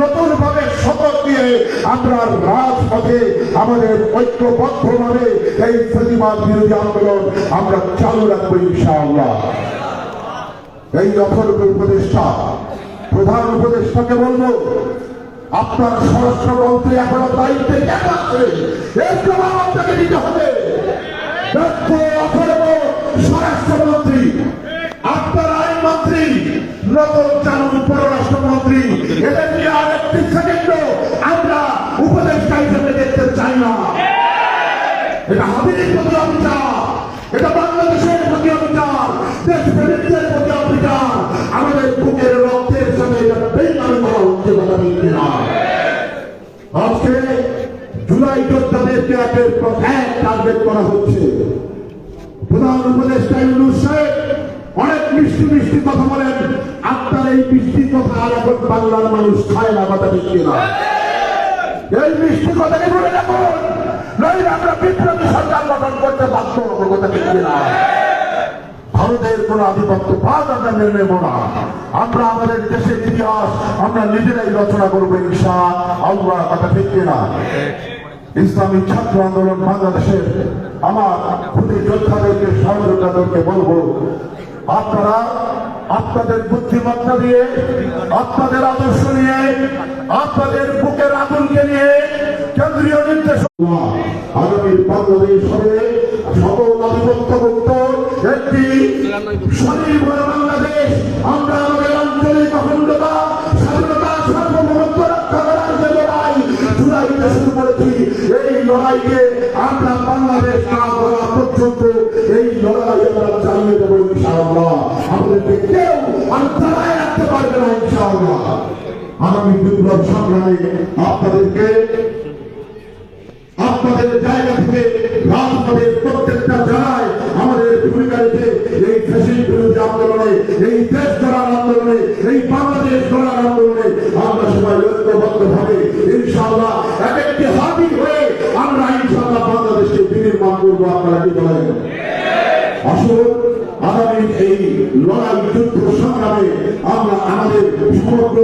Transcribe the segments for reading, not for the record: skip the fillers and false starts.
নতুন ভাবে শপথ দিয়ে আমরা রাজপথে আমাদের ঐক্যবদ্ধভাবে এই ফ্যাসিবাদ বিরোধী আন্দোলন আমরা চালু রাখবো ইনশাআল্লাহ। এই অথর্ব উপদেষ্টা প্রধান উপদেষ্টাকে বলবো, আপনার স্বরাষ্ট্রমন্ত্রী এখনো দায়িত্বে কেন আছে এর জবাব আপনাকে দিতে হবে। অথর্ব স্বরাষ্ট্রমন্ত্রী, আপনার আইনমন্ত্রী, নতুন চালু পররাষ্ট্রমন্ত্রী, এদের নিয়ে আর একটি সেকেন্ড আমরা উপদেষ্টা হিসেবে দেখতে চাই না। এটা হাবিবের প্রতি অবিচার, এটা বাংলাদেশের প্রতি অবিচার, দেশপ্রেমিকদের প্রতি অবিচার, আমাদের বুকের রক্তের সাথে এটা বেইমানি করা হচ্ছে কথা বলতে না। আজকে জুলাই যোদ্ধাদেরকে একের পর এক টার্গেট করা হচ্ছে। প্রধান উপদেষ্টা ইউনূস সাহেব অনেক মিষ্টি মিষ্টি কথা বলেন, আপনার এই মিষ্টি কথা আর এখন বাংলার মানুষ খায় না কথা বলতে না। এই মিষ্টি কথাকে বলে রাখুন, নইলে আমরা বিপ্লবী সরকার গঠন করতে বাধ্য হবো কথা বলতে না। ভারতের কোন আধিপত্য পাত আমরা মেনে নেব না। আমরা আমাদের দেশের ইতিহাস আমরা নিজেরাই রচনা করবো ইনশাআল্লাহ কথা ঠিক না। ইসলামী ছাত্র আন্দোলন বাংলাদেশের আমার প্রতি যোদ্ধাদেরকে সহযোদ্ধাদেরকে বলবো, আপনারা আপনাদের বুদ্ধিমত্তা দিয়ে, আপনাদের আদর্শ নিয়ে, আপনাদের বুকের আগুনকে নিয়ে কেন্দ্রীয় নির্দেশ আগামী বাংলাদেশ হবে সকল আধিপত্যমুক্ত একটি স্বনির্ভর বাংলাদেশ। আমরা আমাদের আঞ্চলিক অখণ্ডতা, স্বাধীনতা, সার্বভৌমত্ব রক্ষা করার যে লড়াই জুলাইতে শুরু করেছি, এই লড়াইকে আমরা বাংলাদেশ না করা পর্যন্ত এই লড়াই আমরা চালিয়ে দেবো ইনশাআল্লাহ। আমাদেরকে কেউ আর দাঁড়ায় রাখতে পারবে না ইনশাআল্লাহ। আগামী বিপ্লব সংগ্রামে আপনাদেরকে আপনাদের জায়গা থেকে রাজপথের প্রত্যেকটা জায়গায় আমাদের ভূমিকা রেখে এই ফ্যাসিস্ট বিরোধী আন্দোলনে, এই দেশ গড়ার আন্দোলনে, এই বাংলাদেশ গড়ার আন্দোলনে আমরা সবাই ঐক্যবদ্ধভাবে ইনশাআল্লাহ এক একটি হাতি হয়ে আমরা ইনশাআল্লাহ বাংলাদেশকে বিনির্মাণ করবো। আপনারা কি বলেন? আসুন আগামী এই লড়াই যুদ্ধ সংগ্রামে আমরা আমাদের সমগ্র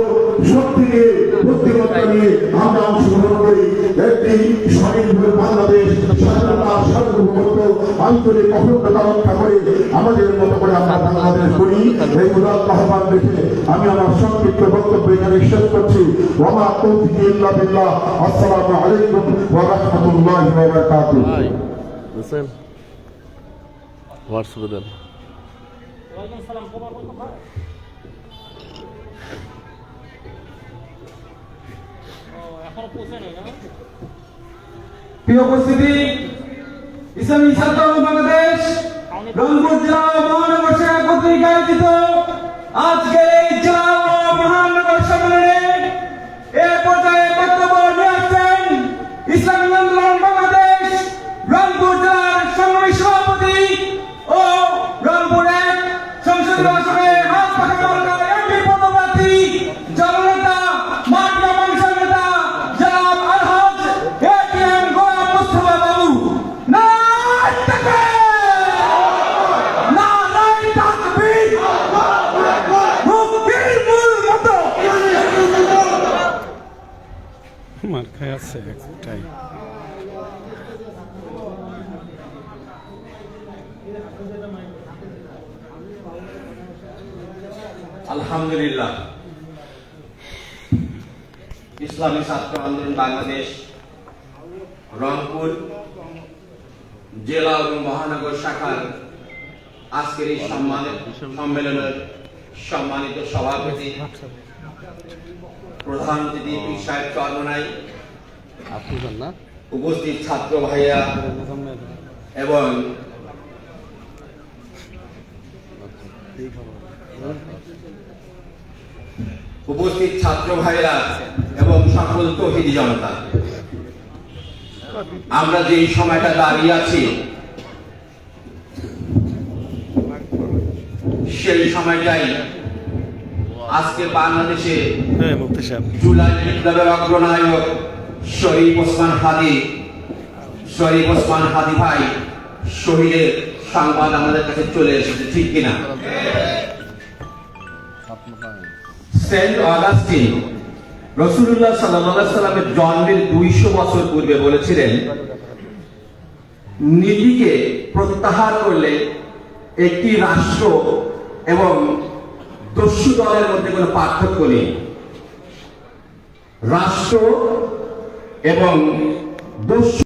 শক্তি নিয়ে, বুদ্ধিমত্তা নিয়ে আমরা অংশগ্রহণ করি। একটি স্বনির্ভর বাংলাদেশ, স্বাধীনতা, সার্বভৌমত্ব, আঞ্চলিক অখণ্ডতা রক্ষা করে আমাদের মতো করে আমরা বাংলাদেশ করি। এই উদাত্ত আহ্বান রেখে আমি আমার সংক্ষিপ্ত বক্তব্য এখানে শেষ করছি। ওয়া মা তৌফিকি ইল্লা বিল্লাহ। আসসালামু আলাইকুম ওয়া রাহমাতুল্লাহি ওয়া বারাকাতুহু। হোয়াটসঅ্যাপে দেন। প্রিয় উপস্থিতি, ইসলামী ছাত্র বাংলাদেশ রংপুর জেলা ও মহানগর শাখা কর্তৃক আয়োজিত আজকের এই জেলা ও মহানগর সম্মেলনে এ পর্যায়ে বক্তব্য নিয়ে আসছেন ইসলামী আন্দোলন বাংলাদেশ রংপুর জেলার সংগ্রামী সভাপতি ও রংপুর এক সংসদীয় আসনে হাত পাখা এমপি পদপ্রার্থী জননেতা মাটিয়া মানুষের নেতা জনাব আলহাজ এটিএম গোলাম মুস্তাফা বাবু। নারায়ে তাকবীর, নারায়ে তাকবীর, মুক্তির মূল মতো মার খায় আছে একটাই। আলহামদুলিল্লাহ, ইসলামী ছাত্র আন্দোলন বাংলাদেশ রংপুর জেলা এবং মহানগর শাখার আজকের এই সম্মেলনের সম্মানিত সভাপতি প্রধান অতিথি পীর সাহেব চরমনাই, উপস্থিত ছাত্র ভাইয়া এবং উপস্থিত ছাত্র ভাইরা এবং সকল তৌহিদি জনতা, আমরা যে সময়টা দাঁড়িয়ে আছি সেই সময়টাই আজকে বাংলাদেশে জুলাই বিপ্লবের অগ্রনায়ক শরীফ ওসমান হাদি ভাই শহীদের সংবাদ আমাদের কাছে চলে এসেছে, ঠিক কিনা? সেন্ট অগাস্টিন রাসূলুল্লাহ সাল্লাল্লাহু আলাইহি সাল্লামের জন্মের 200 বছর পূর্বে বলেছিলেন, নীতিকে প্রত্যাহার করলে একটি রাষ্ট্র এবং দস্যু দলের মধ্যে কোনো পার্থক্য নেই। রাষ্ট্র এবং দস্যু